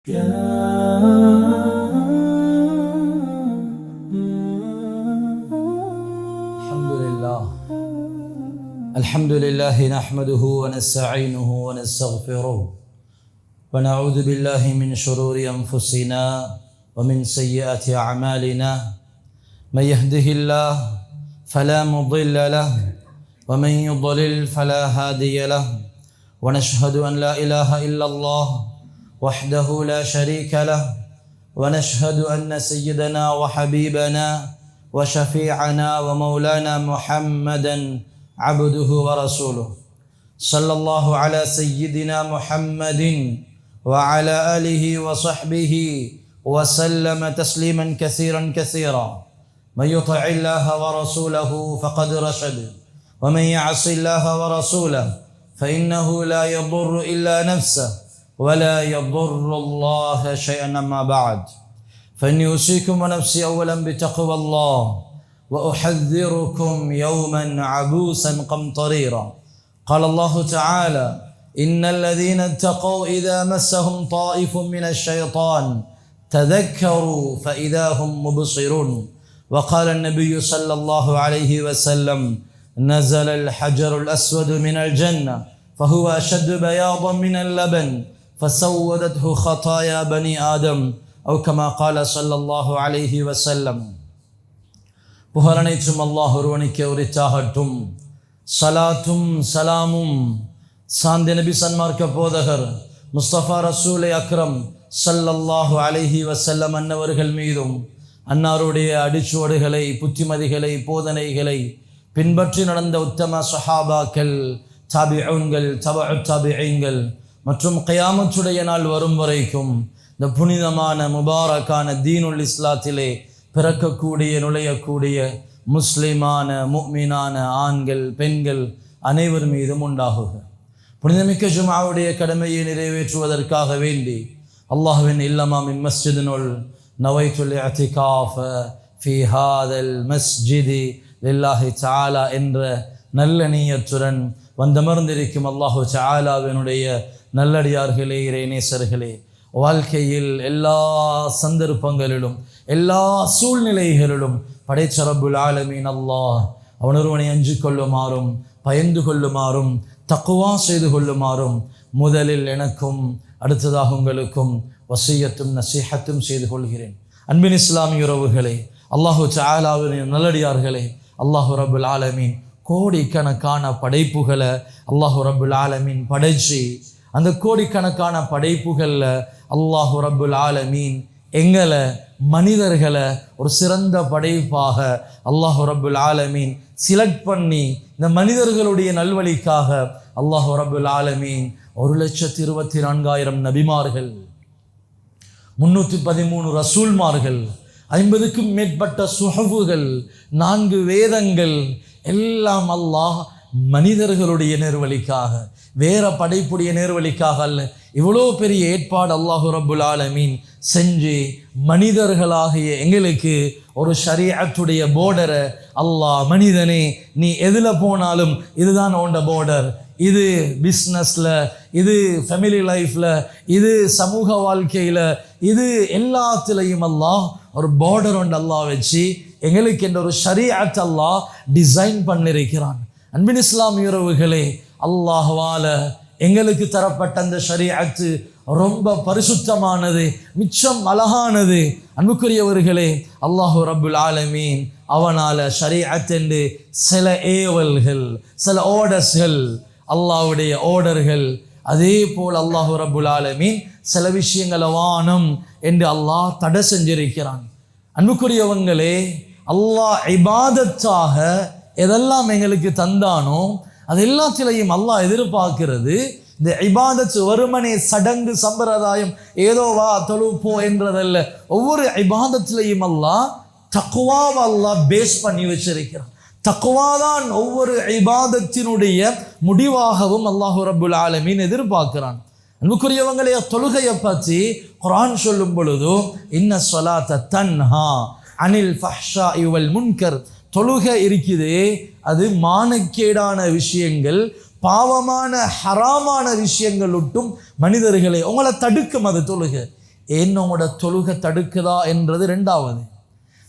الحمد لله نحمده ونستعينه ونستغفره ونعوذ بالله من شرور أنفسنا ومن سيئات أعمالنا من يهده الله فلا مضل له ومن يضلل فلا هادي له ونشهد أن لا إله إلا الله وحده لا شريك له ونشهد أن سيدنا وحبيبنا وشفيعنا ومولانا محمدا عبده ورسوله صلى الله على سيدنا محمد وعلى آله وصحبه وسلم تسليما كثيرا كثيرا من يطع الله ورسوله فقد رشد ومن يعص الله ورسوله فإنه لا يضر إلا نفسه ولا يضر الله شيئا. أما بعد فإني أوصيكم ونفسي أولا بتقوى الله وأحذركم يوما عبوسا قمطريرا. قال الله تعالى: إن الذين اتقوا إذا مسهم طائف من الشيطان تذكروا فإذا هم مبصرون. وقال النبي صلى الله عليه وسلم: نزل الحجر الأسود من الجنة فهو أشد بياضا من اللبن فسودته خطايا بني آدم أو كما قال صلى الله عليه وسلم. புகழனைத்தும் அல்லாஹ் ஒருவனுக்கே உரித்தாகட்டும். சலாத்தும் சலாமும் சாந்தி நபி சன்மார்க்க போதகர் முஸ்தபா ரசூலை அக்ரம் ஸல்லல்லாஹு அலைஹி வஸல்லம் அன்னவர்கள் மீதும் அன்னாருடைய அடிச்சுவடுகளை, புத்திமதிகளை, போதனைகளை பின்பற்றி நடந்த உத்தம சஹாபாக்கள், தாபிஊன்கள், தபஉ தாபிஈன்கள் மற்றும் கியாமத்துடைய நாள் வரும் வரைக்கும் இந்த புனிதமான முபாரக்கான தீனுல் இஸ்லாத்திலே பிறக்கக்கூடிய, நுழையக்கூடிய முஸ்லிமான முஃமினான ஆண்கள், பெண்கள் அனைவர் மீதும் உண்டாகுக. புனிதமிக்க ஜும்ஆவுடைய கடமையை நிறைவேற்றுவதற்காக வேண்டி அல்லாஹ்வின் இல்லமாம் இம்மஸ்ஜிதினுள் நவைத்துல் இஅ்திகாஃப ஃபீ ஹாதல் மஸ்ஜிதி லில்லாஹி தஆலா என்ற நல்ல நியத்துடன் வந்தமர்ந்திருக்கும் அல்லாஹு தஆலாவினுடைய நல்லடியார்களே, இறைநேசர்களே, வாழ்க்கையில் எல்லா சந்தர்ப்பங்களிலும் எல்லா சூழ்நிலைகளிலும் படைச்ச ரப்புல் ஆலமீன் அல்லாஹ் அவனொருவனை அஞ்சு கொள்ளுமாறும், பயந்து கொள்ளுமாறும், தக்வா செய்து கொள்ளுமாறும் முதலில் எனக்கும் அடுத்ததாக உங்களுக்கும் வசியத்தும் நசீஹத்தும் செய்து கொள்கிறேன். அன்பின் இஸ்லாமிய உறவுகளே, அல்லாஹு தஆலாவின் நல்லடியார்களே, அல்லாஹு ரப்புல் ஆலமீன் கோடிக்கணக்கான படைப்புகளை அல்லாஹு ரப்புல் ஆலமீன் படைச்சு, அந்த கோடிக்கணக்கான படைப்புகளில் அல்லாஹு ரப்புல் ஆலமீன் எங்களை மனிதர்களை ஒரு சிறந்த படைப்பாக அல்லாஹு ரப்புல் ஆலமீன் சிலக்ட் பண்ணி இந்த மனிதர்களுடைய நல்வழிக்காக அல்லாஹு ரப்புல் ஆலமீன் 1,24,000 நபிமார்கள், 313 ரசூல்மார்கள், 50க்கும் மேற்பட்ட சுஹஃபுகள், 4 வேதங்கள் எல்லாம் அல்லாஹ் மனிதர்களுடைய நேர்வழிக்காக, வேற படைப்புடைய நேர்வழிக்காக அல்ல. இவ்வளோ பெரிய ஏற்பாடு அல்லாஹு ரப்புல் ஆலமீன் செஞ்சு மனிதர்களாகிய எங்களுக்கு ஒரு ஷரீஅத்துடைய போர்டரை அல்லாஹ், மனிதனே நீ எதில் போனாலும் இதுதான் உண்ட போர்டர், இது பிஸ்னஸில், இது ஃபேமிலி லைஃப்பில், இது சமூக வாழ்க்கையில், இது எல்லாத்துலேயும் அல்லாஹ் ஒரு பார்டர் ஒன்று அல்லாஹ் வச்சு எங்களுக்கு என்ற ஒரு ஷரீஅத் அல்லாஹ் டிசைன் பண்ணியிருக்கிறான். அன்பின் இஸ்லாமிய உறவுகளே, அல்லாஹ்வால எங்களுக்கு தரப்பட்ட அந்த ஷரீஅத்து ரொம்ப பரிசுத்தமானது, மிச்சம் அழகானது. அன்புக்குரியவர்களே, அல்லாஹு ரப்புல் ஆலமீன் அவனால் ஷரீஅத் என்று சில ஏவல்கள், சில ஆர்டர்ஸ்கள், அல்லாஹ்வுடைய ஆர்டர்கள், அதே போல் அல்லாஹு ரப்புல் ஆலமீன் சில விஷயங்களை வானம் என்று அல்லாஹ் தடை செஞ்சிருக்கிறான். அன்புக்குரியவங்களே, அல்லாஹ் இபாதத்தாக எதெல்லாம் எங்களுக்கு தந்தானோ அது எல்லாத்திலையும் அல்லாஹ் எதிர்பார்க்கிறது இந்த இபாதத் வெறுமனே சடங்கு சம்பிரதாயம், ஏதோ வா தொழுப்போ என்றதல்ல. ஒவ்வொரு இபாதத்திலையும் அல்லாஹ் தக்வாவை அல்லாஹ் பேஸ் பண்ணி வச்சிருக்கிறான். தக்வாதான் ஒவ்வொரு இபாதத்தினுடைய முடிவாகவும் அல்லாஹு ரப்புல் ஆலமீன் எதிர்பார்க்கிறான். அன்புக்குரியவங்களே, தொழுகையை பற்றி குர்ஆன் சொல்லும் பொழுது இன்ன ஸலாத்த தன்ஹா அனில் ஃபஹ்ஷாஇ வல் முன்கர், தொழுகை இருக்குதே அது மானக்கேடான விஷயங்கள், பாவமான ஹராமான விஷயங்கள் விட்டும் மனிதர்களை உங்களை தடுக்கும். அது தொழுகை ஏன் உங்களோட தொழுகை தடுக்குதா என்றது ரெண்டாவது.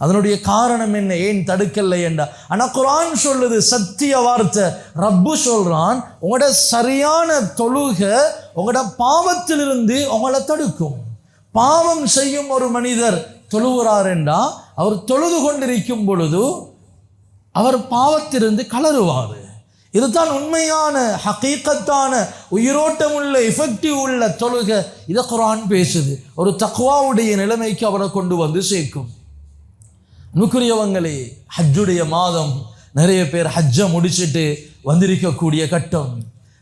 அதனுடைய காரணம் என்ன, ஏன் தடுக்கலை என்றா. ஆனால் குர்ஆன் சொல்லுது, சத்திய வார்த்தை, ரப்பு சொல்றான், உங்களோட சரியான தொழுகை உங்களோட பாவத்திலிருந்து உங்களை தடுக்கும். பாவம் செய்யும் ஒரு மனிதர் தொழுகிறார் என்றா, அவர் தொழுது கொண்டிருக்கும் பொழுது அவர் பாவத்திலிருந்து கலருவார். இதுதான் உண்மையான ஹகீகத்தான உயிரோட்டம் உள்ள எஃபெக்டிவ் உள்ள தொழுகை. இதை குர்ஆன் பேசுது. ஒரு தக்வாவுடைய நிலைமைக்கு அவரை கொண்டு வந்து சேர்க்கும். அன்புக்குரியவங்களே, ஹஜ்ஜுடைய மாதம், நிறைய பேர் ஹஜ்ஜை முடிச்சுட்டு வந்திருக்கக்கூடிய கட்டம்.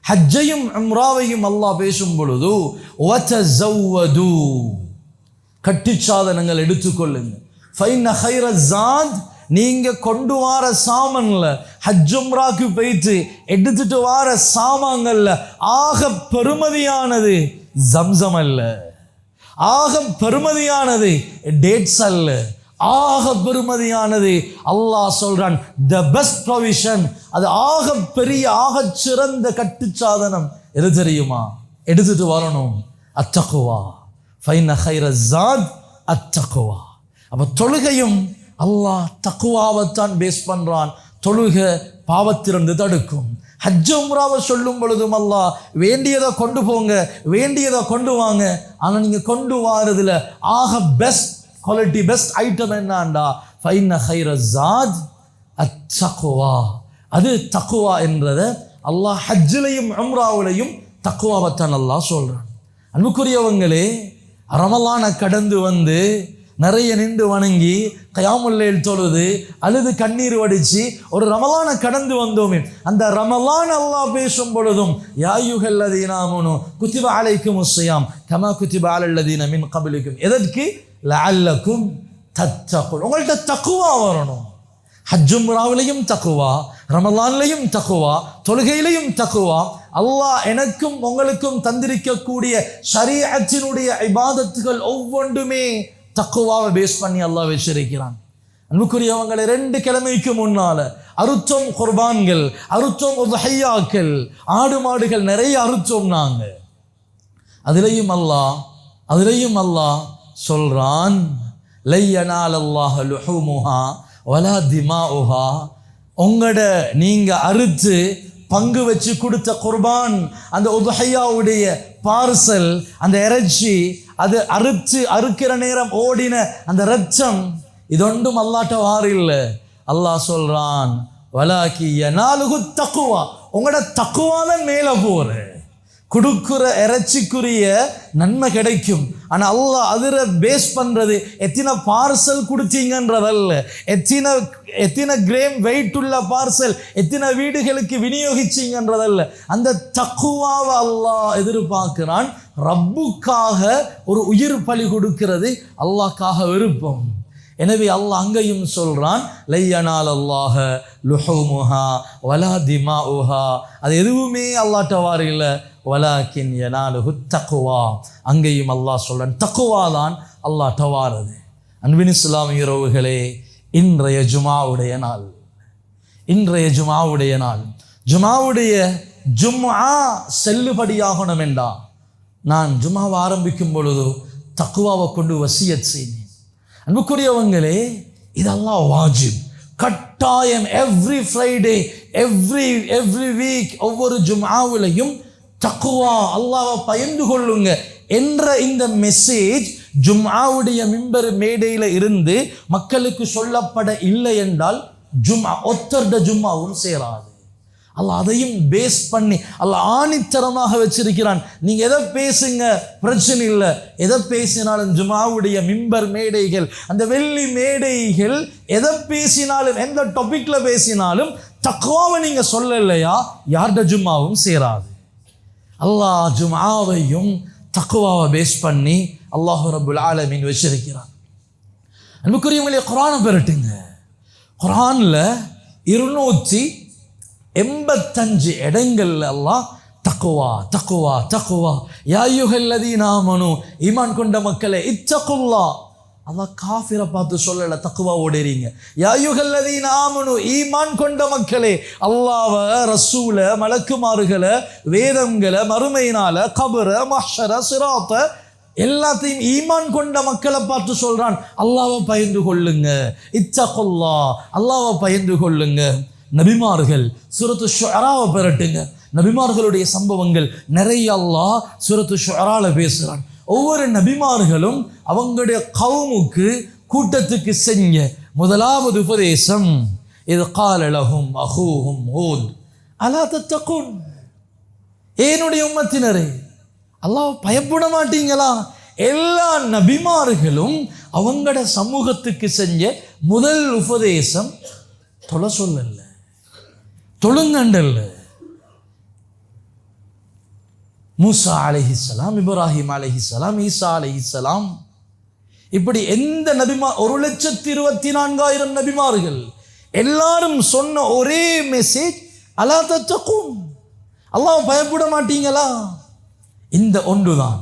ஹஜ்ஜையும் உம்ராவையும் அல்லாஹ் பேசும் பொழுது வதஸவ்வது, கட்டி சாதனங்கள் எடுத்துக்கொள்ளுங்க. ஃபைன்ன கைர ஸாத், நீங்க கொண்டு வார சாமான்ல, ஹஜ் உம்ராக்கு போயிட்டு எடுத்துட்டு வார சாமான்கள்ல ஆக பெருமதியானது ஜம்சம் அல்ல, ஆக பெருமதியானது டேட்ஸ் அல்ல, ஆக பெருமதியானது அல்லாஹ் சொல்றான் த பெஸ்ட் ப்ரொவிஷன். அது ஆக பெரிய ஆக சிறந்த கட்டு சாதனம் எது தெரியுமா? எடுத்துட்டு வரணும், அத்தக்குவா. ஃபைன்ன கைர ஸாத் அத்தக்குவா. அப்ப தொழுகையும் அல்லாஹ் தக்குவாவைத்தான் பேஸ் பண்றான். தொழுகை பாவத்திலிருந்து தடுக்கும். ஹஜ் உம்ராவை சொல்லும் பொழுதும் அல்லாஹ் வேண்டியதை கொண்டு போங்க, வேண்டியதை கொண்டு வாங்க. ஆனால் நீங்க கொண்டு வாரதுல ஆக பெஸ்ட் குவாலிட்டி, பெஸ்ட் ஐட்டம் என்னண்டா ஃபைன்ன கைர ஸாத் அத்தக்குவா. அது தக்குவா என்றதை அல்லாஹ் ஹஜ்ஜிலையும் உம்ராவிலையும் தக்குவாவைத்தான் அல்லாஹ் சொல்றான். அன்புக்குரியவங்களே, ரமலானை கடந்து வந்து நிறைய நின்று வணங்கி கயாமுல் லைல் தொழுது அழுது கண்ணீர் வடிச்சு ஒரு ரமலானை கடந்து வந்தோமே, அந்த ரமலான் அல்லாஹ் பேசும் பொழுதும் யா அய்யுஹல்லதீன ஆமனூ குத்திப அலைக்குமுஸ் ஸியாம் கமா குத்திப அலல்லதீன மின் கப்லிக்கும் எதற்கு லஅல்லக்கும் தத்தகுன். உங்கள்கிட்ட தக்குவா வரணும். ஹஜ் உம்ராவிலையும் தக்குவா, ரமலான்லையும் தக்குவா, தொழுகையிலையும் தக்குவா. அல்லாஹ் எனக்கும் உங்களுக்கும் தந்திருக்கக்கூடிய ஷரீஅத்தினுடைய இபாதத்துகள் ஒவ்வொன்றுமே தக்குவாவை பேஸ் பண்ணி அல்லாஹ் வச்சிருக்கிறான். அன்புக்குரியவங்களை, 2 கிழமைக்கு முன்னால அறுத்தோம் குர்பான்கள், அறுத்தோம் உத்ஹியாக்கள், ஆடு மாடுகள் நிறைய அறுத்தோம் நாங்க. அதிலையும் அல்லாஹ் சொல்றான் லை யனாலல்லாஹு லுஹூமுஹா வலா திமாஉஹா. உங்களோட நீங்க அறுத்து பங்கு வச்சு கொடுத்த குர்பான், அந்த உத்ஹியாவுடைய பார்சல், அந்த இறைச்சி, அது அறுக்கிற நேரம் ஓடின அந்த ரத்தம், இதொன்றும் அல்லாட்ட வாரில்லை. அல்லாஹ் சொல்றான் வலாக்கி யனாலுஹு தக்குவா. உங்களோட தக்குவா தான் மேலே போற. கொடுக்குற இறைச்சிக்குரிய நன்மை கிடைக்கும். ஆனால் அல்லாஹ் அதில் பேஸ் பண்ணுறது எத்தனை பார்சல் கொடுத்தீங்கன்றதல்ல, எத்தனை கிராம் வெயிட் உள்ள பார்சல் எத்தனை வீடுகளுக்கு விநியோகிச்சிங்கன்றதல்ல. அந்த தக்குவாவை அல்லாஹ் எதிர்பார்க்கிறான். ரப்புக்காக ஒரு உயிர் பலி கொடுக்கிறது அல்லாஹ்க்காக விருப்பம். எனவே அல்லாஹ் அங்கேயும் சொல்றான் லை யனாலல்லாஹ லுஹூமுஹா வலா திமாஉஹா. அது எதுவுமே அல்லாஹ்ட்ட வாரில்லை. வலாக்கின் யனாலுஹு தக்குவா. அங்கேயும் அல்லாஹ் சொல்றான் தக்குவா தான் அல்லாஹ்ட்ட வாரது. அன்பின் இஸ்லாமிய உறவுகளே, இன்றைய ஜுமாவுடைய நாள், ஜுமாவுடைய ஜும்ஆ செல்லுபடியாகணும் என்றா நான் ஜும்ஆவை ஆரம்பிக்கும் பொழுது தக்குவாவை கொண்டு வசியத் செய்தேன். அன்புக்குரியவங்களே, இதெல்லாம் வாஜிப், கட்டாயம். எவ்ரி ஃப்ரைடே, எவ்ரி வீக், ஒவ்வொரு ஜும்ஆவிலையும் தக்குவா, அல்லாஹ்வை பயந்து கொள்ளுங்க என்ற இந்த மெசேஜ் ஜும்ஆவுடைய மிம்பர் மேடையில் இருந்து மக்களுக்கு சொல்லப்பட இல்லை என்றால் ஜும்ஆ ஒத்தர்ட ஜும்ஆவும் சேராது. அல்லாஹ் அதையும் பேஸ் பண்ணி அல்லாஹ் ஆணித்தரமாக வச்சிருக்கிறான். நீங்க எதை பேசுங்க பிரச்சனை இல்லை, எதை பேசினாலும் ஜும்ஆவுடைய மிம்பர் மேடைகள், அந்த வெள்ளி மேடைகள், எதை பேசினாலும் எந்த டாபிக்ல பேசினாலும் தக்வாவை நீங்க சொல்லலையா யார்ட ஜும்ஆவும் சேராது. அல்லாஹ் ஜும்ஆவையும் தக்வாவை பேஸ் பண்ணி அல்லாஹ் ரப்புல் ஆலமீன் வச்சிருக்கிறான். அன்புக்குரியவங்களே, குர்ஆனை பெறட்டுங்க. குர்ஆன்ல 285 இடங்கள்ல அல்லாஹ் தக்குவா தக்குவா தக்குவா யா அய்யுஹல்லதீன ஆமனூ, ஈமான் கொண்ட மக்களே, இத்தகுல்லாஹ். அல்லாஹ் காஃபிரை பார்த்து சொல்லல தக்குவா ஓடுறீங்க. யா அய்யுஹல்லதீன ஆமனூ, ஈமான் கொண்ட மக்களே, அல்லாஹ்வை, ரசூல, மலக்குமார்களை, வேதங்களை, மறுமையினால, கபர, மஹ்ஷர, சிராத்த எல்லாத்தையும் ஈமான் கொண்ட மக்களை பார்த்து சொல்றான், அல்லாஹ்வை பயந்து கொள்ளுங்க, இத்தகுல்லாஹ், அல்லாஹ்வை பயந்து கொள்ளுங்க. நபிமார்கள் சூரத்து ஷுஅராவை பெறட்டுங்க. நபிமார்களுடைய சம்பவங்கள் நிறைய அல்லாஹ் சூரத்து ஷுஅரால பேசுறான். ஒவ்வொரு நபிமார்களும் அவங்களுடைய கௌமுக்கு, கூட்டத்துக்கு செஞ்ச முதலாவது உபதேசம், இது கால லஹும் அஹூஹும் ஹூத் அலா தத்தகுன், ஏனுடைய உம்மத்தினரே அல்லாஹ் பயப்பட மாட்டீங்களா? எல்லா நபிமார்களும் அவங்களோட சமூகத்துக்கு செஞ்ச முதல் உபதேசம் தொலை சொல்லல, தொழுங்கண்டல்ல. மூசா அலைஹிஸ்ஸலாம், இப்ராஹிம் அலைஹிஸ்ஸலாம், ஈசா அலைஹிஸ்ஸலாம், இப்படி எந்த நபிமா 1,24,000 நபிமார்கள் எல்லாரும் சொன்ன ஒரே மெசேஜ், அலா தத்தகுன், அல்லாஹ் பயப்பட மாட்டீங்களா? இந்த ஒன்றுதான்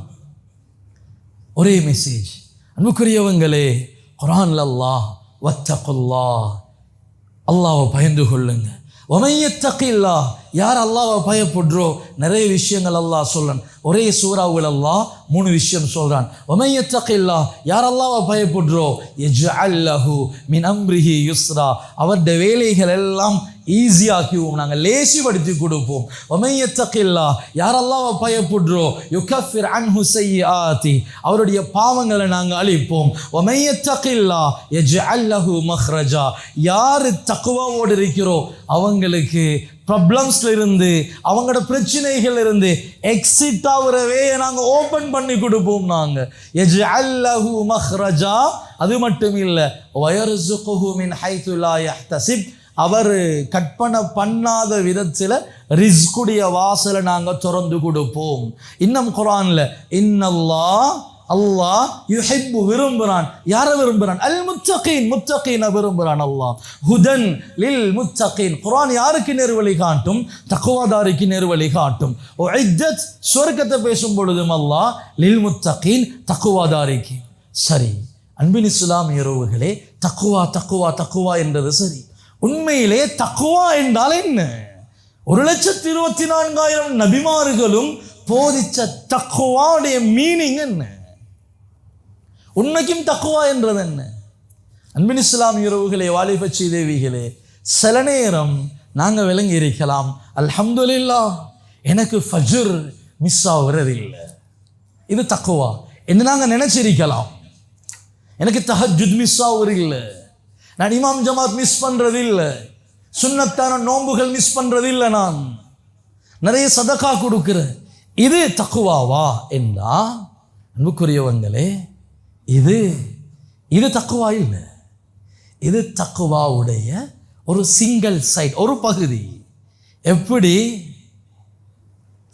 ஒரே மெசேஜ். அன்புக்குரியவங்களே, குர்ஆன்ல அல்லாஹ் வத்தகுல்லாஹ், அல்லாஹ்வை பயந்து கொள்ளுங்க. வமன் யத்தகில்லாஹ், யார் அல்லாஹ்வை பயப்படுறோ நிறைய விஷயங்கள் அல்லாஹ் சொல்றான். ஒரே சூறாவில் அல்லாஹ் 3 விஷயம் சொல்றான். வமன் யத்தகில்லாஹ், யார் அல்லாஹ்வை பயப்படுறோ யஜ்அல் லஹு மின் அம்ரிஹி யுஸ்ரா, அவருடைய வேலைகள் எல்லாம் ஈஸியாக்கிவோம், நாங்கள் லேசிப்படுத்தி கொடுப்போம். வமன் யத்தகில்லாஹ், யார் அல்லாஹ்வை பயப்படுறோ யுகஃபிர் அன்ஹு ஸய்யிஆத்தி, அவருடைய பாவங்களை நாங்கள் அழிப்போம். வமன் யத்தகில்லாஹ் யஜ்அல் லஹு மக்ரஜா, யார் தக்வாவோடு இருக்கிறோ அவங்களுக்கு ப்ராப்ளம்ஸ்ல இருந்து, அவங்களோட பிரச்சனைகள் இருந்து எக்ஸிட் ஆகுறவே நாங்கள் ஓப்பன் பண்ணி கொடுப்போம். நாங்கள் யஜ்அல் லஹு மக்ரஜா, அது மட்டும் இல்லை வயர்ஸுகுஹு மின் ஹைது லா யஹ்தஸிப், அவர் கற்பனை பண்ணாத விதத்தில் ரிஸ்குடைய வாசலை நாங்கள் திறந்து கொடுப்போம். இன்னும் குர்ஆன்ல இன்னல்லாஹ், அல்லாஹ் யுஹிப்பு, விரும்புகிறான். யாரை விரும்புகிறான்? அல் முத்தகீன், முத்தகீனை விரும்புகிறான் அல்லாஹ். ஹுதன் லில் முத்தகீன், குர்ஆன் யாருக்கு நேர்வழி காட்டும்? தக்வாதாரிக்கு நேர்வழி காட்டும். உஇத்தத், சொர்க்கத்தை பேசும் பொழுதும் அல்லாஹ் லில் முத்தகீன், தக்வாதாரிக்கு. சரி அன்பின் இஸ்லாமியர்களே, தக்வா தக்வா தக்வா என்றது சரி. உண்மையிலே தக்வா என்றால் என்ன? 1,24,000 நபிமார்களும் போதிச்ச தக்வாவுடைய மீனிங் என்ன? உண்மைக்கும் தக்வா என்றது என்ன? அன்பின் இஸ்லாமியர்களே, வாலிப சீதேவிகளே, சில நேரம் நாங்கள் விளங்கி இருக்கலாம், அல்ஹம்துலில்லாஹ் எனக்கு ஃபஜ்ர் மிஸ் ஆகுறதில்லை, இது தக்வா என்று நாங்கள் நினைச்சிருக்கலாம். எனக்கு தஹஜ்ஜுத் மிஸ் ஆகுறதில்லை, நான் இமாம் ஜமாத் மிஸ் பண்றது இல்லை, சுன்னத்தான நோன்புகள் மிஸ் பண்றது இல்லை, நான் நிறைய சதகா கொடுக்கிறேன், இது தக்குவாவா என்றா அன்புக்குரியவங்களே, இது தக்குவா இல்லை. இது தக்குவாவுடைய ஒரு சிங்கிள் சைட், ஒரு பகுதி. எப்படி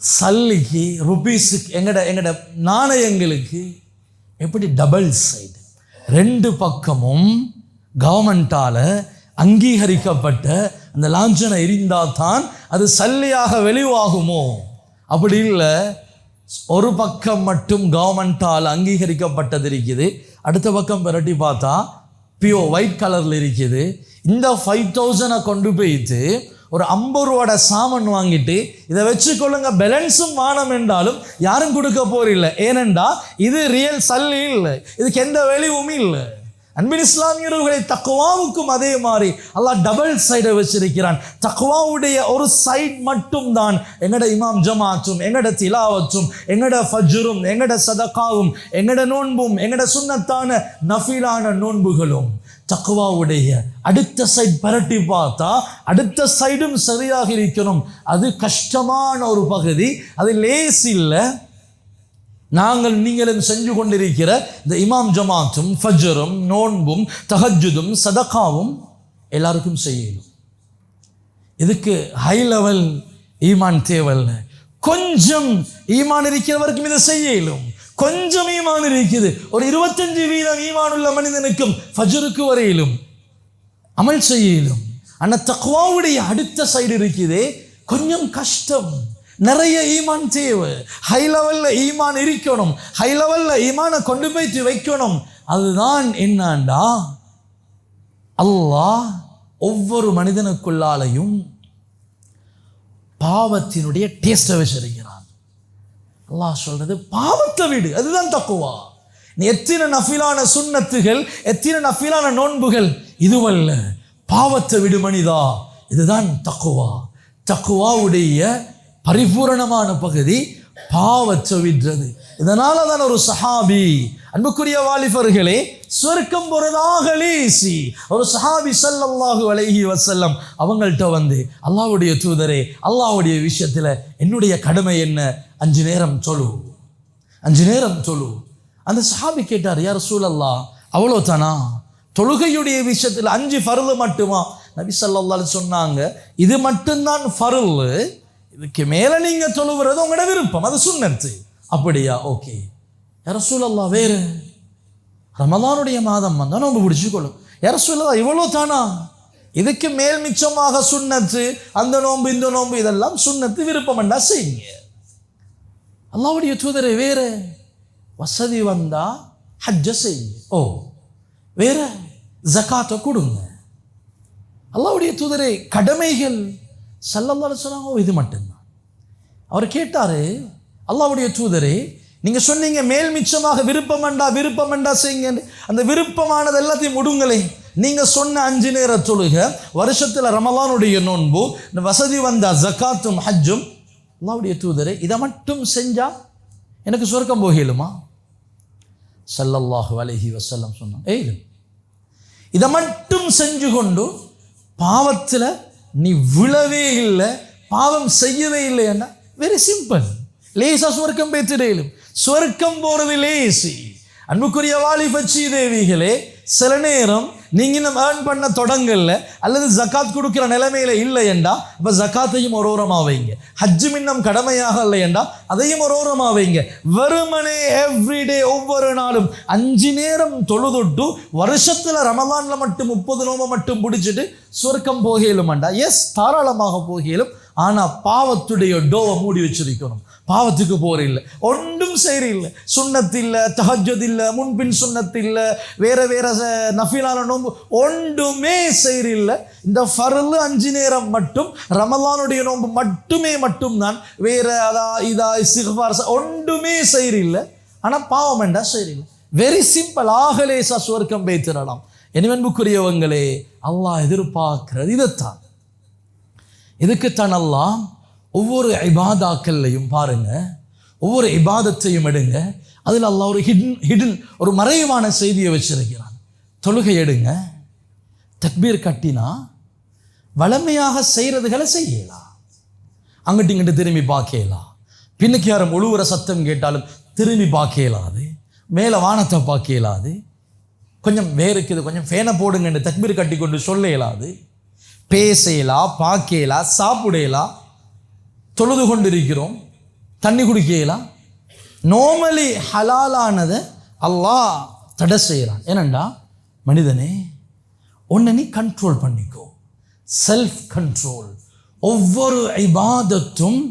சல்லிக்கு, ருபீஸுக்கு, எங்கட நாணயங்களுக்கு எப்படி டபுள் சைடு, 2 பக்கமும் கவர்மெண்டால அங்கீகரிக்கப்பட்ட அந்த லாஞ்சனை எரிந்தால் தான் அது சல்லியாக வெளிவாகுமோ? அப்படி இல்லை, ஒரு பக்கம் மட்டும் கவர்மெண்டால் அங்கீகரிக்கப்பட்டது இருக்குது, அடுத்த பக்கம் விரட்டி பார்த்தா பியோ ஒயிட் கலரில் இருக்குது. இந்த 5,000 கொண்டு போயிட்டு ஒரு 50 ரூபாட சாமான் வாங்கிட்டு இதை வச்சுக்கொள்ளுங்க, பேலன்ஸும் வானம் என்றாலும் யாரும் கொடுக்க போறில்லை. ஏனென்றா இது ரியல் சல்லி இல்லை, இதுக்கு எந்த வேல்யூவும் இல்லை. அன்பின் இஸ்லாமியர்களை, தக்வாவுக்கும் அதே மாதிரி அல்லாஹ் டபுள் சைடை வச்சிருக்கிறான். தக்வாவுடைய ஒரு சைட் மட்டும் தான் எங்கட இமாம் ஜமாத்தும், எங்கட திலாவத்தும், எங்கட ஃபஜ்ரும், எங்கட சதகாவும், எங்கட நோன்பும், எங்கட சுன்னத்தான நஃபிலான நோன்புகளும். தக்வாவுடைய அடுத்த சைட் பரட்டி பார்த்தா அடுத்த சைடும் சரியாக இருக்கணும். அது கஷ்டமான ஒரு பகுதி, அது லேஸ் இல்லை. நாங்கள் நீங்களும் செஞ்சு கொண்டிருக்கிற இந்த இமாம் ஜமாத்தும், ஃபஜ்ரும், நோன்பும், தஹஜ்ஜுதும், சதகாவும் எல்லாருக்கும் செய்யணும். இதுக்கு ஹை லெவல் ஈமான் தேவையில்லை. கொஞ்சம் ஈமான் இருக்கிறவருக்கும் இதை செய்யலும். கொஞ்சம் ஈமான் இருக்குது, ஒரு 25% ஈமான் உள்ள மனிதனுக்கும் ஃபஜ்ருக்கு வரையிலும் அமல் செய்யலும். ஆனால் தக்வாவுடைய அடுத்த சைடு இருக்குதே, கொஞ்சம் கஷ்டம், நிறைய ஈமான் தேவை. ஹை லெவல்ல ஈமான் இருக்கணும், ஹை லெவல்ல ஈமானை கொண்டு போய் வைக்கணும். அதுதான் என்னண்டா, அல்லாஹ் ஒவ்வொரு மனிதனுக்குள்ளாலையும் பாவத்தினுடைய டேஸ்ட்டை வச்சிருக்கிறான். அல்லாஹ் சொல்றது பாவத்தை விடு, அதுதான் தக்குவா. நீ எத்தனை நஃபிலான சுன்னத்துகள், எத்தனை நஃபிலான நோன்புகள், இதுவல்ல, பாவத்தை விடு மனிதா, இதுதான் தக்குவா. தக்குவாவுடைய பரிபூரணமான பகுதி பாவத்தை விடுறது. இதனால தான் ஒரு சஹாபி, அன்புக்குரிய வாலிபர்களே, சொர்க்கம் போறதாக லேசி ஒரு சஹாபி ஸல்லல்லாஹு அலைஹி வஸல்லம் அவங்கள்ட்ட வந்து, அல்லாஹ்வுடைய தூதரே, அல்லாஹ்வுடைய விஷயத்துல என்னுடைய கடமை என்ன? 5 நேரம் தொழு, 5 நேரம் தொழு. அந்த சஹாபி கேட்டார், யா ரசூலல்லாஹ், அவ்வளோ தானா? தொழுகையுடைய விஷயத்தில் 5 ஃபர்து மட்டுமா? நபி ஸல்லல்லாஹு அலைஹி சொன்னாங்க, இது மட்டும்தான் ஃபர்து, இதுக்கு மேலே நீங்க தொழுகிறது உங்களோட விருப்பம், அது சுன்னத்து. அப்படியா? ஓகே. யா ரசூலல்லாஹ், வேறு ரமலானுடைய மாதம் வந்தால் நோன்பு பிடிச்சிக்கொள்ளும். யா ரசூலல்லாஹ், இவ்வளோ தானா? இதுக்கு மேல் மிச்சமாக சுன்னத்து, அந்த நோன்பு இந்த நோன்பு இதெல்லாம் சுன்னத்து, விருப்பம் என்றா செய்யுங்க. அல்லாஹ்வுடைய தூதரை, வேற வசதி வந்தா ஹஜ்ஜ செய்யுங்க. ஓ, வேற ஜகாத்தை கொடுங்க. அல்லாஹ்வுடைய தூதரை, கடமைகள் ஸல்லல்லாஹு அலைஹி வஸல்லம் இது மட்டும்தான். அவர் கேட்டாரு, அல்லாஹ்வுடைய தூதரே, நீங்க சொன்னீங்க மேல் மிச்சமாக விருப்பம் என்றா செய்யுங்க. அந்த விருப்பமானது எல்லாத்தையும் முடுங்களே. நீங்க சொன்ன 5 நேர தொழுக, வருஷத்துல ரமலானுடைய நோன்பு, வசதி வந்தா ஜகாத்தும் ஹஜ்ஜும். அல்லாஹ்வுடைய தூதரே, இதை மட்டும் செஞ்சா எனக்கு சொர்க்கம் போகலுமா? ஸல்லல்லாஹு அலைஹி வஸல்லம் சொன்னாங்க, இதை மட்டும் செஞ்சு கொண்டு பாவத்தில் நீ விழவே இல்லை, பாவம் செய்யவே இல்லைன்னா வெரி சிம்பிள், லேசா சொர்க்கம் பேத்திடலும். சொர்க்கம் போறது லேசி. அன்புக்குரிய வாலிபச்சி தேவிகளே, சில நேரம் நீங்க இன்னும் ஏர்ன் பண்ண தொடங்கல, அல்லது ஜக்காத் கொடுக்கிற நிலைமையில இல்லை என்றா, இப்போ ஜக்காத்தையும் ஒரு ஓரமா வைங்க. ஹஜ்ஜும் இன்னும் கடமையாக இல்லை என்றா அதையும் ஒரு ஓரமா வைங்க. வெறுமனே எவ்ரிடே, ஒவ்வொரு நாளும் 5 நேரம் தொழுதுட்டு வருஷத்துல ரமலான்ல மட்டும் 30 நோம்பை மட்டும் பிடிச்சிட்டு சொர்க்கம் போகலுமாண்டா? எஸ், தாராளமாக போகலும். ஆனா பாவத்துடைய டோவை மூடி வச்சிருக்கணும். பாவத்துக்கு போற இல்லை, ஒன்றும் செய்யற இல்லை, சுன்னத்து இல்லை, தஹஜ்ஜுத் இல்லை, முன்பின் சுன்னத்து இல்லை, வேற வேற நஃபிலான நோன்பு ஒன்றுமே செய்யற இல்லை. இந்த ஃபர்லு 5 நேரம் மட்டும், ரமலானுடைய நோன்பு மட்டும்தான், வேற அதா இதா இஸ்திக்ஃபார் ஒன்றுமே செய்யற இல்லை. ஆனா பாவம் என்றா செய்யற இல்லை. வெரி சிம்பிள், ஆகலேசா சுவர்க்கம் பேத்திரலாம். அன்புக்குரியவங்களே, அல்லாஹ் எதிர்பார்க்கிறது இதைத்தான். இதுக்குத்தான் அல்லாஹ் ஒவ்வொரு இபாதாக்கள்லையும் பாருங்க, ஒவ்வொரு இபாதத்தையும் எடுங்க, அதில் அல்லாஹ் ஒரு ஹிடன் ஒரு மறைவான செய்தியை வச்சிருக்கிறான். தொழுகை எடுங்க, தக்பீர் கட்டினா வளமையாக செய்கிறதுகளை செய்யலாம், அங்கிட்டு இங்கிட்டு திரும்பி பார்க்கலாம். பின்னுக்கு யாரும் ஒழுவுற சத்தம் கேட்டாலும் திரும்பி பார்க்கலாது, மேலே வானத்தை பார்க்கலாது, கொஞ்சம் வேறுக்குது கொஞ்சம் ஃபேனை போடுங்கன்னு தக்பீர் கட்டி கொண்டு சொல்ல இயலாது, பேசலாம், பார்க்கலாம், சாப்பிடலாம், தொழுது கொண்டிருக்கிறோம், தண்ணி குடிக்கலாம். நார்மலி ஹலாலானதை அல்லாஹ் தடை செய்கிறான். ஏனண்டா, மனிதனே, உன்னை நீ கண்ட்ரோல் பண்ணிக்கோ. Self control. ஒவ்வொரு இபாதத்தும்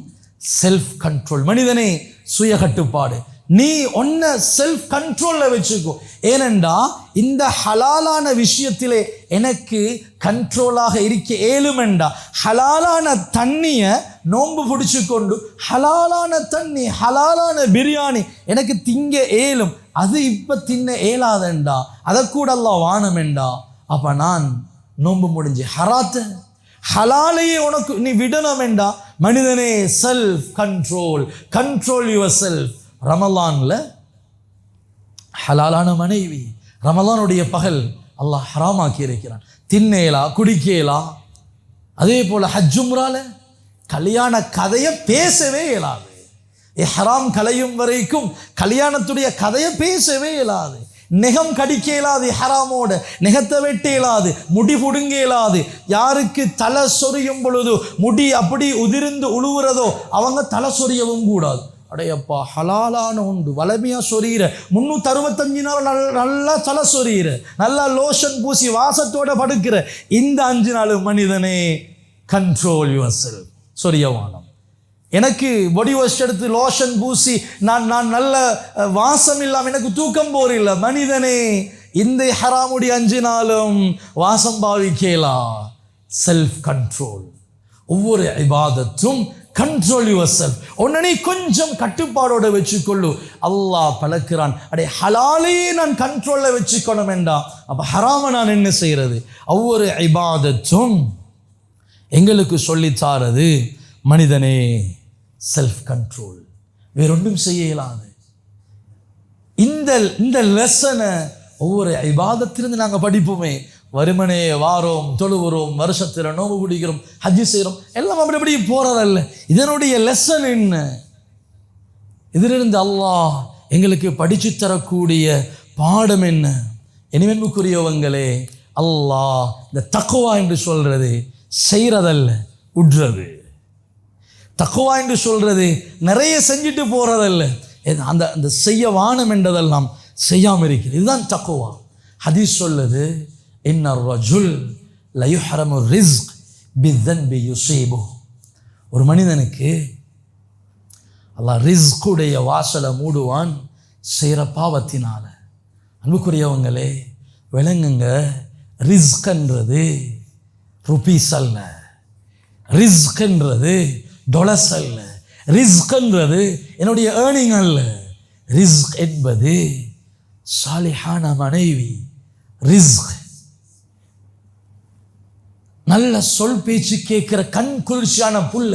செல்ஃப் கண்ட்ரோல். மனிதனே, சுய கட்டுப்பாடு. நீ ஒன்ன செல்ஃப் கண்ட்ரோல்ல வச்சுக்கோ. ஏனென்றா, இந்த ஹலாலான விஷயத்திலே எனக்கு கண்ட்ரோலாக இருக்க ஏழுமெண்டா, ஹலாலான தண்ணியை நோன்பு பிடிச்சு கொண்டு ஹலாலான தண்ணி, ஹலாலான பிரியாணி எனக்கு திங்க ஏலும், அது இப்ப தின்ன ஏலாதண்டா, அதை கூட அல்லாஹ் வானமெண்டா. அப்ப நான் நோன்பு முடிஞ்சு ஹராத்த ஹலாலையே உனக்கு நீ விடணுமெண்டா. மனிதனே, self control, control your self. ரமலான்ல ஹலாலான மனைவி, ரமலானுடைய பகல் அல்லாஹ் ஹராமாக்கி இருக்கிறான். தின்னேலா, குடிக்கேலா. அதே போல ஹஜ் உம்ரால கல்யாண கதையை பேசவே இயலாது. இஹ்ராம் கலையும் வரைக்கும் கல்யாணத்துடைய கதையை பேசவே இயலாது. நெகம் கடிக்க இயலாது, ஹராமோட நெகத்தை வெட்ட இயலாது, முடி புடுங்க இயலாது. யாருக்கு தலை சொரியும் பொழுது முடி அப்படி உதிர்ந்து உழுவுறதோ அவங்க தலை சொரியவும் கூடாது. அடையப்பா, ஹலாலான உண்டு, வளமையா சொரியிற, 365 நாள் நல்லா தலை சொரியிற, நல்லா லோஷன் பூசி வாசத்தோட படுக்கிற, இந்த 5 நாள் மனிதனே கண்ட்ரோல் யுவர் செல்ஃப். சொரியவானம். எனக்கு பாடி வாஷ் எடுத்து லோஷன் பூசி நான் நல்ல வாசம் இல்லாமல் எனக்கு தூக்கம் போறில்லை. மனிதனே, இந்த ஹராமுடைய 5 நாளும் வாசம் பாவிக்கலாம். Self control. ஒவ்வொரு இபாதத்தும் கண்ட்ரோல் யுவர் செல்ஃப். உன்னை நீ கொஞ்சம் கட்டுப்பாடோட வச்சுக்கொள்ளு. அல்லாஹ் பழக்கிறான், அடே ஹலாலையே நான் கண்ட்ரோலில் வச்சுக்கணும் வேண்டாம், அப்போ ஹராம நான் என்ன செய்கிறது? ஒவ்வொரு இபாதத்தும் எங்களுக்கு சொல்லித்தாரது மனிதனே செல்ஃப் கண்ட்ரோல், வேறொன்றும் செய்ய இயலாது. இந்த லெசனை ஒவ்வொரு இபாதத்திலிருந்து நாங்கள் படிப்போமே. வருமனே வாரோம், தொழுகிறோம், வருஷத்தில் நோம்பு பிடிக்கிறோம், ஹஜ்ஜி செய்கிறோம், எல்லாம் அப்படி போகிறதல்ல. இதனுடைய லெசன் என்ன? இதிலிருந்து அல்லாஹ் எங்களுக்கு படித்து தரக்கூடிய பாடம் என்ன? இனிமேன்புக்குரியவங்களே, அல்லாஹ் இந்த தக்குவா என்று சொல்கிறது செய்கிறதல்ல, உட்றது. தக்குவா என்று சொல்கிறது நிறைய செஞ்சுட்டு போகிறதல்ல, அந்த செய்ய வானம் என்றதெல்லாம் செய்யாமல் இருக்கிறது. இதுதான் தக்குவா. ஹதீஸ் சொல்லுது, இன்னர் ரஜுல் லயுஹரமு ரிஸ்க் பிதன்பி யுசீபு. ஒரு மனிதனுக்கு அல்லாஹ் ரிஸ்குடைய வாசலை மூடுவான் செய்கிற பாவத்தினால. அன்புக்குரியவங்களே விளங்குங்க, ரிஸ்க்ன்றது ருபீஸ் அல்ல, ரிஸ்க்ன்றது டொலர்ஸ் அல்ல, ரிஸ்க்ன்றது என்னுடைய ஏர்னிங் அல்ல. ரிஸ்க் என்பது சாலிஹான மனைவி, ரிஸ்க் நல்ல சொல் பேச்சு கேட்கிற கண் குளிர்ச்சியான புல்ல,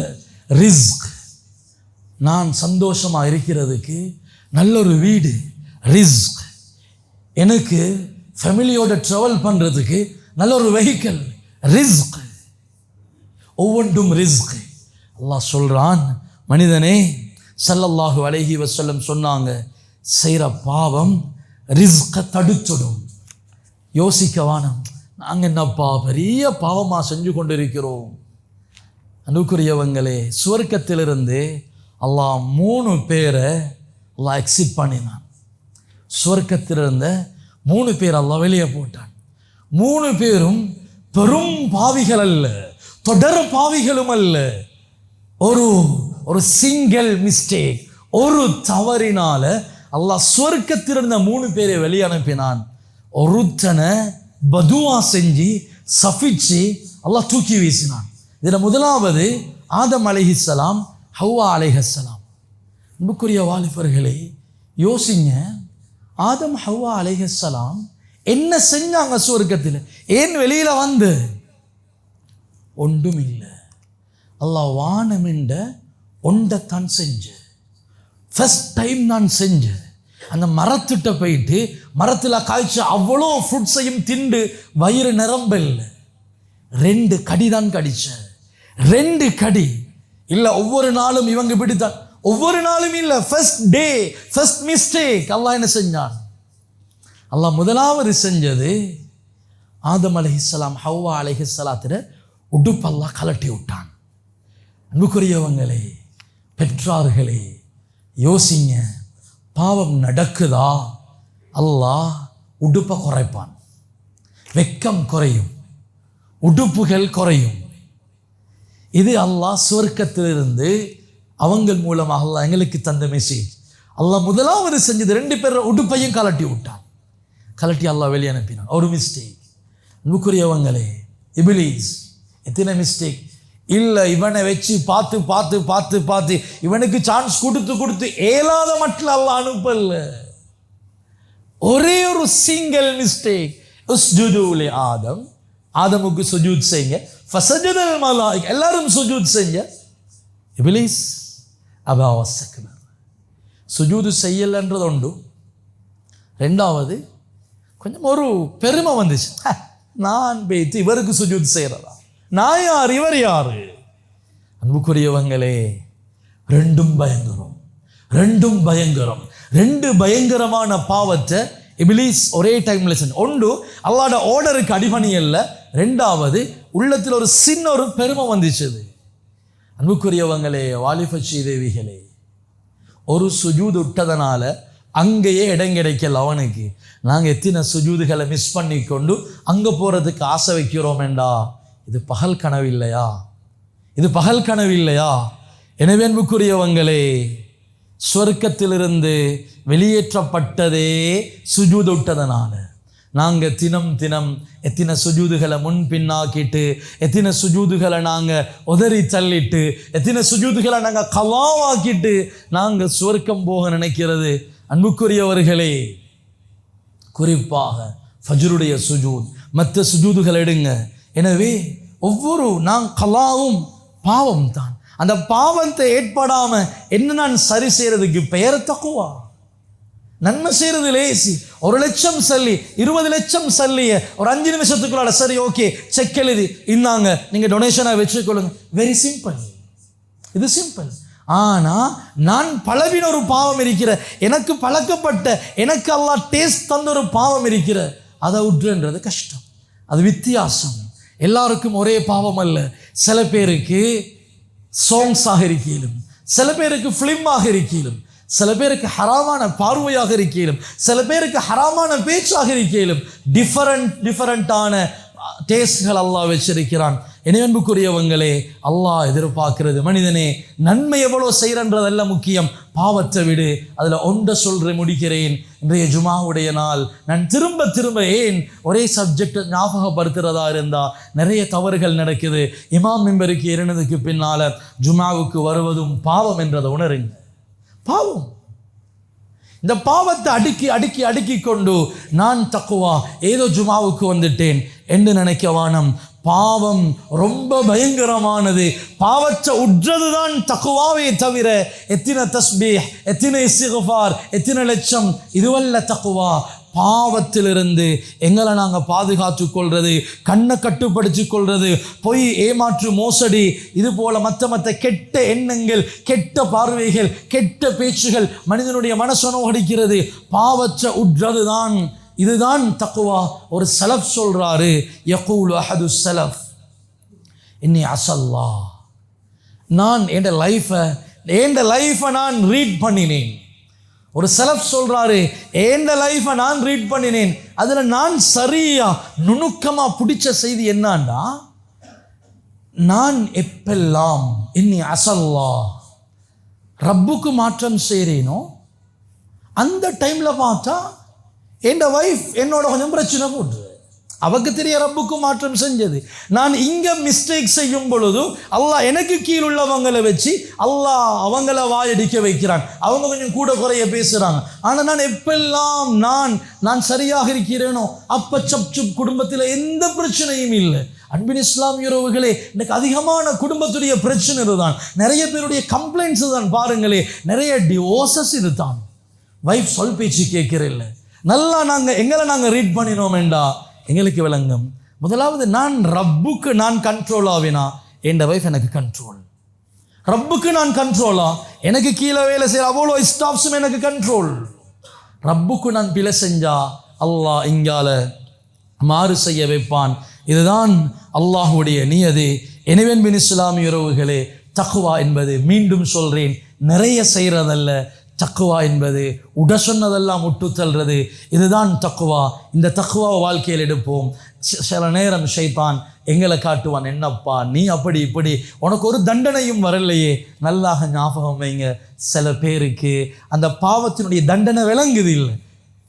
ரிஸ்க் நான் சந்தோஷமா இருக்கிறதுக்கு நல்ல ஒரு வீடு, ரிஸ்க் எனக்கு ஃபேமிலியோட ட்ராவல் பண்றதுக்கு நல்ல ஒரு வெஹிக்கிள், ரிஸ்க். ஒவ்வொன்றும் ரிஸ்க். அல்லாஹ் சொல்றான், மனிதனே ஸல்லல்லாஹு அலைஹி வஸல்லம் சொன்னாங்க, செய்கிற பாவம் ரிஸ்கை தடுத்துடும். யோசிக்கவானம், நாங்கள் என்னப்பா பெரிய பாவமாக செஞ்சு கொண்டிருக்கிறோம். அன்புக்குரியவங்களே, சுவர்க்கத்திலிருந்து அல்லாஹ் 3 பேரை அல்லாஹ் எக்ஸிட் பண்ணினான். சுவர்க்கத்திலிருந்த 3 பேர் அல்லாஹ் வெளியே போட்டான். 3 பேரும் பெரும் பாவிகள் அல்ல, தொடர் பாவிகளும் அல்ல. ஒரு சிங்கிள் மிஸ்டேக், ஒரு தவறினால அல்லாஹ் சுவர்க்கத்திலிருந்த 3 பேரை வெளியே அனுப்பினான். ஒருத்தனை பதுவா செஞ்சு சஃபிச்சு அல்லாஹ் தூக்கி வீசினான். இதில் முதலாவது ஆதம் அலைஹிஸ்ஸலாம், ஹவ்வா அலைஹிஸ்ஸலாம். அன்புக்குரிய வாலிபர்களே யோசிங்க, ஆதம் ஹவ்வா அலைஹிஸ்ஸலாம் என்ன செஞ்சாங்க சுவர்க்கத்தில்? ஏன் வெளியில வந்து? ஒன்றும் இல்லை. அல்லாஹ் வானமென்ற ஒன்றைத்தான் செஞ்ச. ஃபர்ஸ்ட் டைம் நான் செஞ்சேன். அந்த மரத்திட்ட போயிட்டு மரத்தில் காய்ச்ச அவ்வளோ ஃப்ரூட்ஸையும் திண்டு வயிறு நிரம்பல. 2 கடி தான் கடிச்சேன். 2 கடி இல்லை. ஒவ்வொரு நாளும் இவங்க இப்படித்தான், ஒவ்வொரு நாளும் இல்லை, ஃபர்ஸ்ட் டே ஃபர்ஸ்ட் மிஸ்டேக். அல்லாஹ் என்ன செஞ்சான்? அல்லாஹ் முதலாவது செஞ்சது ஆதம் அலைஹிஸ்ஸலாம் ஹவ்வா அலைஹிஸ்ஸலாத்திர உடுப்பு அல்லாஹ் கலட்டி விட்டான். அன்புக்குரியவங்களே, பெற்றார்களே யோசிங்க, பாவம் நடக்குதா அல்லாஹ் உடுப்பை குறைப்பான், வெக்கம் குறையும், உடுப்புகள் குறையும். இது அல்லாஹ் சுவர்க்கத்திலிருந்து அவங்கள் மூலமாக அல்லாஹ் எங்களுக்கு தந்த மெசேஜ். அல்லாஹ் முதலாவது செஞ்சது 2 பேர் உடுப்பையும் கலட்டி விட்டான். கலட்டி அல்லாஹ் வெளியே அனுப்பினான். ஒரு மிஸ்டேக். அன்புக்குரியவங்களே, இபிலீஸ் எத்தனை மிஸ்டேக் இல்லை, இவனை வச்சு பார்த்து பார்த்து பார்த்து பார்த்து இவனுக்கு சான்ஸ் கொடுத்து ஏலாத மட்டும் அல்லாஹ் அனுப்பல. ஒரே ஒரு சிங்கிள் மிஸ்டேக். உஸ்ஜுது லி ஆதம், ஆதமுக்கு சுஜூத் செய்யுங்க. ஃபஸஜதல் மலாயிக், எல்லாரும் சுஜூத் செஞ்ச. இப்லீஸ் அபா வஸ்தக்பர், சுஜூது செய்யலன்றது உண்டு. 2வது கொஞ்சம் ஒரு பெருமை வந்துச்சு, நான் பேத்து இவருக்கு சுஜூத் செய்யறதா, நான் யார் இவர் யாரு? அன்புக்குரியவங்களே, 2 பயங்கரம், 2 பயங்கரமான பாவத்தை இப்லீஸ் ஒரே டைம்ல செஞ்சு. ஒன்று அல்லாஹ்வோட ஆர்டருக்கு அடிபணி அல்ல, 2வது உள்ளத்தில் ஒரு சின்ன ஒரு பெருமை வந்துச்சது. அன்புக்குரியவங்களே, வாலிப சீதேவிகளே, ஒரு சுஜூது விட்டதனால அங்கேயே இடம் கிடைக்கல அவனுக்கு. நாங்கள் எத்தனை சுஜூதுகளை மிஸ் பண்ணி கொண்டு அங்கே போகிறதுக்கு ஆசை வைக்கிறோமேண்டா. இது பகல் கனவு இல்லையா? இது பகல் கனவு இல்லையா? எனவே அன்புக்குரியவங்களே, சொர்க்கத்திலிருந்து வெளியேற்றப்பட்டதே சுஜூது விட்டதனால. நாங்கள் தினம் எத்தனை சுஜூதுகளை முன்பின்னாக்கிட்டு, எத்தனை சுஜூதுகளை நாங்கள் உதறி தள்ளிட்டு, எத்தனை சுஜூதுகளை நாங்கள் கவாவாக்கிட்டு நாங்கள் சுவர்க்கம் போக நினைக்கிறது. அன்புக்குரியவர்களே, குறிப்பாக ஃபஜ்ருடைய சுஜூத், மற்ற சுஜூதுகள் எடுங்க. எனவே ஒவ்வொரு கலாவும் பாவம் தான். அந்த பாவத்தை ஏற்படாம என்ன நான் சரி செய்யறதுக்கு பெயர் தக்குவா. நன்மை செய்யறது லேசி. 1 லட்சம் சல்லி, 20 லட்சம் சல்லிய ஒரு 5 நிமிஷத்துக்குள்ள சரி ஓகே செக் எழுதி இந்தாங்க நீங்க டொனேஷனா வச்சுக்கொள்ளுங்க. வெரி சிம்பிள், இது சிம்பிள். ஆனா நான் பழவின ஒரு பாவம் இருக்கிற, எனக்கு பழக்கப்பட்ட, எனக்கு அல்லாஹ் டேஸ்ட் தந்த ஒரு பாவம் இருக்கிற, அதை விட்டுன்றது கஷ்டம். அது வித்தியாசம். எல்லாருக்கும் ஒரே பாவம் அல்ல. சில பேருக்கு சாங்ஸாக இருக்கையிலும், சில பேருக்கு ஃபிலிமாக இருக்கையிலும், சில பேருக்கு ஹராமான பார்வையாக இருக்கையிலும், சில பேருக்கு ஹராமான பேச்சாக இருக்கையிலும் டிஃபரண்டான டேஸ்ட்கள் அல்லாஹ் வச்சிருக்கிறான். இணையன்புக்குரியவங்களே, அல்லாஹ் எதிர்பார்க்கிறது மனிதனே நன்மை எவ்வளோ செய்கிறன்றதெல்லாம் முக்கியம், பாவத்தை விடு. அதில் ஒன்றை முடிக்கிறேன். இன்றைய ஜுமாவுடைய நாள். நான் திரும்ப ஏன் ஒரே சப்ஜெக்ட் ஞாபகப்படுத்துகிறதா இருந்தால் நிறைய தவறுகள் நடக்குது. இமாம் மிம்பருக்கு ஏறினதுக்கு பின்னால் ஜுமாவுக்கு வருவதும் பாவம் என்றதை உணருங்க. பாவம். இந்த பாவத்தை அடுக்கி கொண்டு நான் தக்குவா ஏதோ ஜுமாவுக்கு வந்துட்டேன் என்று நினைக்க வானம். பாவம் ரொம்ப பயங்கரமானது. பாவத்தை உற்றதுதான் தக்குவாவே தவிர எத்தனை தஸ்பீஹ், எத்தனை இஸ்திக்ஃபார், எத்தனை லட்சம் இதுவல்ல தக்குவா. பாவத்திலிருந்து எங்களை நாங்கள் பாதுகாத்து கொள்வது, கண்ணை கட்டுப்படுத்தி கொள்வது, பொய், ஏமாற்று, மோசடி, இது போல மற்ற கெட்ட எண்ணங்கள், கெட்ட பார்வைகள், கெட்ட பேச்சுகள் மனிதனுடைய மனசை நோகடிக்கிறது. பாவத்தை உற்றதுதான், இதுதான் தக்குவா. ஒரு சலஃப் சொல்றாரு, யகூலு அஹது சலஃப் இன்னி அஸல்லா, நான் என் லைஃபை நான் ரீட் பண்ணினேன். ஒரு சலஃப் சொல்றாரு, என் லைஃபை நான் ரீட் பண்ணினேன், அதுல நான் சரியா நுணுக்கமா பிடிச்ச செய்தி என்னன்னா, நான் எப்பெல்லாம் இன்னி அஸல்லா ரப்புக்கு மாற்றம் செய்றேனோ அந்த டைம்ல பார்த்தா என் வைஃப் என்னோட கொஞ்சம் பிரச்சனை போட்டு, அவக்கு தெரிய ரப்புக்கு மாற்றம் செஞ்சது. நான் இங்க மிஸ்டேக் செய்யும் பொழுது அல்லாஹ் எனக்கு கீழ் உள்ளவங்களை வச்சு அல்லாஹ் அவங்கள வாயடிக்க வைக்கிறான். அவங்க கொஞ்சம் கூட குறைய பேசுறாங்க. ஆனா நான் எப்பெல்லாம் நான் சரியாக இருக்கிறேனோ அப்ப சப் குடும்பத்தில் எந்த பிரச்சனையும் இல்லை. அன்பின் இஸ்லாமிய உறவுகளே, எனக்கு அதிகமான குடும்பத்துடைய பிரச்சனை இதுதான். நிறைய பேருடைய கம்ப்ளைண்ட்ஸ் தான். பாருங்களே, நிறைய டிவோர்சஸ் இதுதான். வைஃப் சொல் பேச்சு கேட்கிறேன். நல்லா எங்களை நாங்கள் ரீட் பண்ணினோமேண்டா எங்களுக்கு விளங்கும். முதலாவது, நான் ரப்புக்கு நான் கண்ட்ரோல் ஆவினா என் வைஃப் எனக்கு கண்ட்ரோல். ரப்புக்கு நான் கண்ட்ரோலா, எனக்கு கீழே வேலை செய்ய அவ்வளோ ஸ்டாஃப்ஸும் எனக்கு கண்ட்ரோல். ரப்புக்கு நான் பிழை செஞ்சா அல்லாஹ் இங்கால மாறு செய்ய வைப்பான். இதுதான் அல்லாஹுடைய நியதி. எனவே அன்பின் இஸ்லாமிய உறவுகளே, தக்வா என்பது, மீண்டும் சொல்றேன், நிறைய செய்கிறதல்ல. தக்குவா என்பது உட சொன்னதெல்லாம் முட்டு தள்ளுறது. இதுதான் தக்குவா. இந்த தக்குவா வாழ்க்கையில் எடுப்போம். சில நேரம் ஷைத்தான் எங்களை காட்டுவான், என்னப்பா நீ அப்படி இப்படி, உனக்கு ஒரு தண்டனையும் வரலையே. நல்லாக ஞாபகம் வைங்க, சில பேருக்கு அந்த பாவத்தினுடைய தண்டனை விளங்குது இல்லை.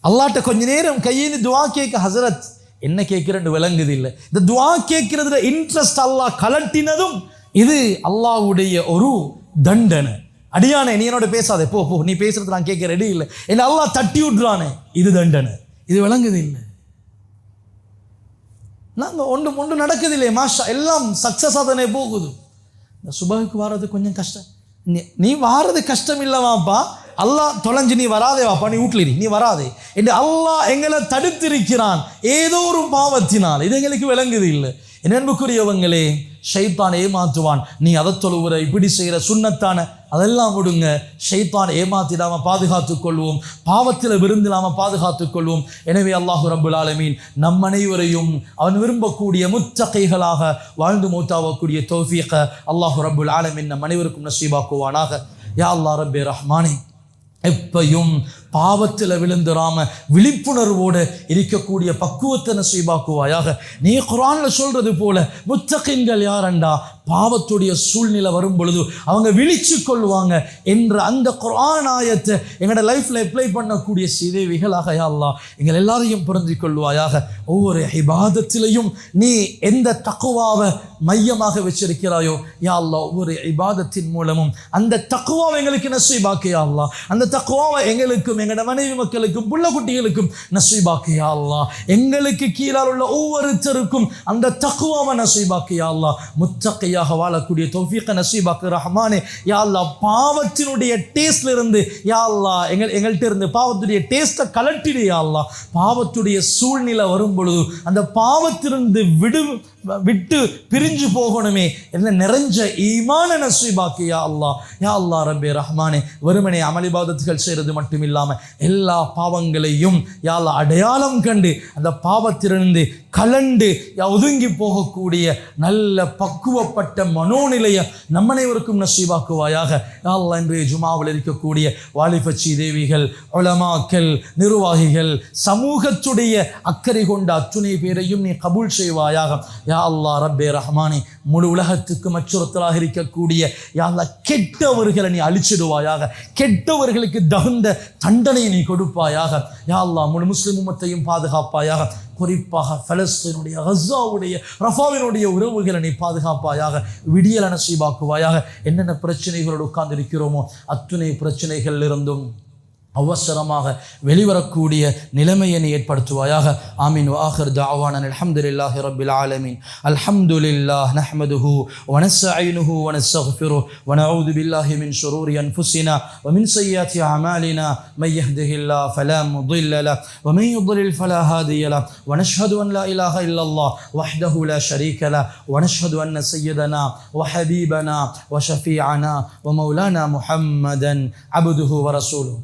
அல்லாட்ட கொஞ்ச நேரம் கையேந்து துவா கேட்க, ஹசரத் என்ன கேட்கிறேன்னு விளங்குது இல்லை. இந்த துவா கேட்கிறதுல இன்ட்ரெஸ்ட் அல்லாஹ் கலட்டினதும் இது அல்லாஹ்வுடைய ஒரு தண்டனை. அடியானே நீ என்னோட பேசாதே, போ நீ பேசுறது நான் கேட்க ரெடி இல்லை, என்ன அல்லாஹ் தட்டி விட்றானே, இது தண்டனை. இது விளங்குது இல்லை. நாங்கள் ஒன்று நடக்குது இல்லையே, மாஷா எல்லாம் சக்ஸஸாக தானே போகுது. இந்த சுபகுக்கு வாரது கொஞ்சம் கஷ்டம். நீ வாரது கஷ்டம் இல்லவாப்பா, அல்லாஹ் தொலைஞ்சு நீ வராதே வாப்பா, நீ வீட்டில் நீ வராதே என்று அல்லாஹ் எங்களை தடுத்திருக்கிறான் ஏதோ ஒரு பாவத்தினால். இது எங்களுக்கு விளங்குது இல்லை. என் அன்புக்குரியவங்களே, ஷைத்தான் ஏமாற்றுவான். நீ அதை தொழுவுற, இப்படி செய்கிற, சுண்ணத்தான அதெல்லாம் விடுங்க. ஷைத்தான் ஏமாத்திடாமல் பாதுகாத்துக் கொள்வோம், பாவத்தில் விருந்திடாமல் பாதுகாத்துக் கொள்வோம். எனவே அல்லாஹு ரப்புல் ஆலமீன் நம் அனைவரையும் அவன் விரும்பக்கூடிய முத்தகைகளாக வாழ்ந்து மூத்தாவக்கூடிய தௌஃபீக அல்லாஹு ரப்புல் ஆலமீன் நம் அனைவருக்கும் நசீபாக்குவானாக. யா அல்லாஹ் ரப்பே ரஹ்மானே, எப்பையும் பாவத்தில் விழுந்துராம விழிப்புணர்வோடு இருக்கக்கூடிய பக்குவத்தை நசீபாக்குவாயாக. நீ குர்ஆன்ல சொல்றது போல முத்தகின்கள் யாரண்டா, பாவத்துடைய சூழ்நிலை வரும் பொழுது அவங்க விழிச்சு கொள்வாங்க என்ற அந்த குர்ஆன் ஆயத்தை எங்களோட லைஃப்ல அப்ளை பண்ணக்கூடிய சீதேவிகளாக யா அல்லாஹ் எங்கள் எல்லாரையும் புரிந்து கொள்வாயாக. ஒவ்வொரு இபாதத்திலையும் நீ எந்த தக்வாவை மையமாக வச்சிருக்கிறாயோ யா அல்லாஹ், ஒவ்வொரு இபாதத்தின் மூலமும் அந்த தக்வாவை எங்களுக்கு நசீபாக்கு யா அல்லாஹ். அந்த தக்வாவை எங்களுக்கும் எங்களோட மனைவி மக்களுக்கும் புள்ள குட்டிகளுக்கும் நசீபாக்கு யா அல்லாஹ். எங்களுக்கு கீழால் உள்ள ஒவ்வொருத்தருக்கும் அந்த தக்வாவை நசீபாக்கு யா அல்லாஹ். முத்தகையாக வாழக்கூடிய தௌஃபீக நசீபாக்கு ரஹ்மானே யா அல்லாஹ். பாவத்தினுடைய டேஸ்ட்ல இருந்து யா அல்லாஹ் எங்கள்கிட்ட இருந்து பாவத்துடைய டேஸ்ட்டை கலட்டிடு யா அல்லாஹ். பாவத்துடைய சூழ்நிலை வரும் பொழுது அந்த பாவத்திலிருந்து விட்டு பிரிஞ்சு போகணுமே என்ன நிறைஞ்ச ஈமான நசீபாக்கு யா அல்லாஹ். யா அல்லாஹ் ரப்பே ரஹ்மானே, வெறுமனே அமல் இபாதத்துகள் செய்கிறது மட்டும் இல்லாமல் எல்லா பாவங்களையும் யா அல்லாஹ் அடையாளம் கண்டு அந்த பாவத்திலிருந்து கலண்டு ஒதுங்கி போகக்கூடிய நல்ல பக்குவப்பட்ட மனோநிலையை நம்ம அனைவருக்கும் நசீபாக்குவாயாக. யா அல்லாஹ், இன்றைய ஜுமாவில் இருக்கக்கூடிய வாலிபச்சி தேவிகள், உலமாக்கள், நிர்வாகிகள், சமூகத்துடைய அக்கறை கொண்ட அத்துணை பேரையும் நீ கபூல் செய்வாயாக. யா அல்லாஹ் ரப்பே ரஹ்மானே, முழு உலகத்துக்கு அச்சுறுத்தலாக இருக்கக்கூடிய யா அல்லாஹ் கெட்டவர்களை நீ அழிச்சிடுவாயாக. கெட்டவர்களுக்கு தகுந்த தண்டனை நீ கொடுப்பாயாக. யா அல்லாஹ், முழு முஸ்லிம் உம்மத்தையும் பாதுகாப்பாயாக. குறிப்பாக பலஸ்தீனுடைய, கஸாவுடைய, ரஃபாவினுடைய உறவுகளை நீ பாதுகாப்பாயாக. விடியல் நசீபாக்குவாயாக. என்னென்ன பிரச்சனைகளோடு உட்கார்ந்து இருக்கிறோமோ அத்துணை பிரச்சனைகள் இருந்தும் அவசரமாக வெளிவரக்கூடிய நிலைமையை நீ ஏற்படுத்துவாயாக. ஆமீன். வஆகிர் தஅவானா அல்ஹம்துலில்லாஹி ரப்பில் ஆலமீன். அல்ஹம்துலில்லாஹ் நஹ்மதுஹு வ நஸ்தஈனுஹு வ நஸ்தக்ஃபிருஹு வ நஊது பில்லாஹி மின் ஷுரூரி அன்ஃபுஸினா வ மின் ஸய்யிஆத்தி அமாலினா மை யஹ்திஹில்லாஹு ஃபலா முضில்ல லஹு வ மை யுضلل ஃபலா ஹாதிய லஹு வ நஷ்ஹது அன் லா இலாஹ இல்லல்லாஹ் வஹ்தஹு லா ஷரீக லஹு வ நஷ்ஹது அன்ன சய்யிதனா வ ஹபீபனா வ ஷஃபீஅனா வ மௌலானா முஹம்மதன் அப்துஹு வ ரசூலுஹு.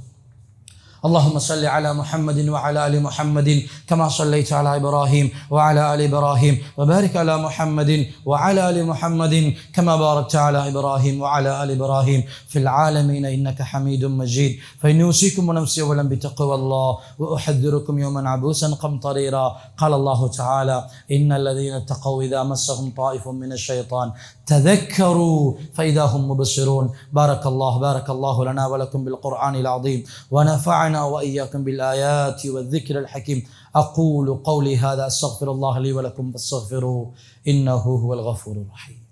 اللهم صل على محمد وعلى آل محمد كما صليت على إبراهيم وعلى آل إبراهيم وبارك على محمد وعلى آل محمد كما باركت على إبراهيم وعلى آل إبراهيم في العالمين إنك حميد مجيد. فإني أوصيكم ونفسي أولا بتقوى الله وأحذركم يوما عبوسا قمطريرا. قال الله تعالى: إن الذين اتقوا إذا مسهم طائف من الشيطان تذكروا فإذا هم مبصرون. بارك الله لنا ولكم بالقرآن العظيم ونفعنا وإياكم بالآيات والذكر الحكيم. أقول قولي هذا أستغفر الله لي ولكم فاستغفروه إنه هو الغفور الرحيم.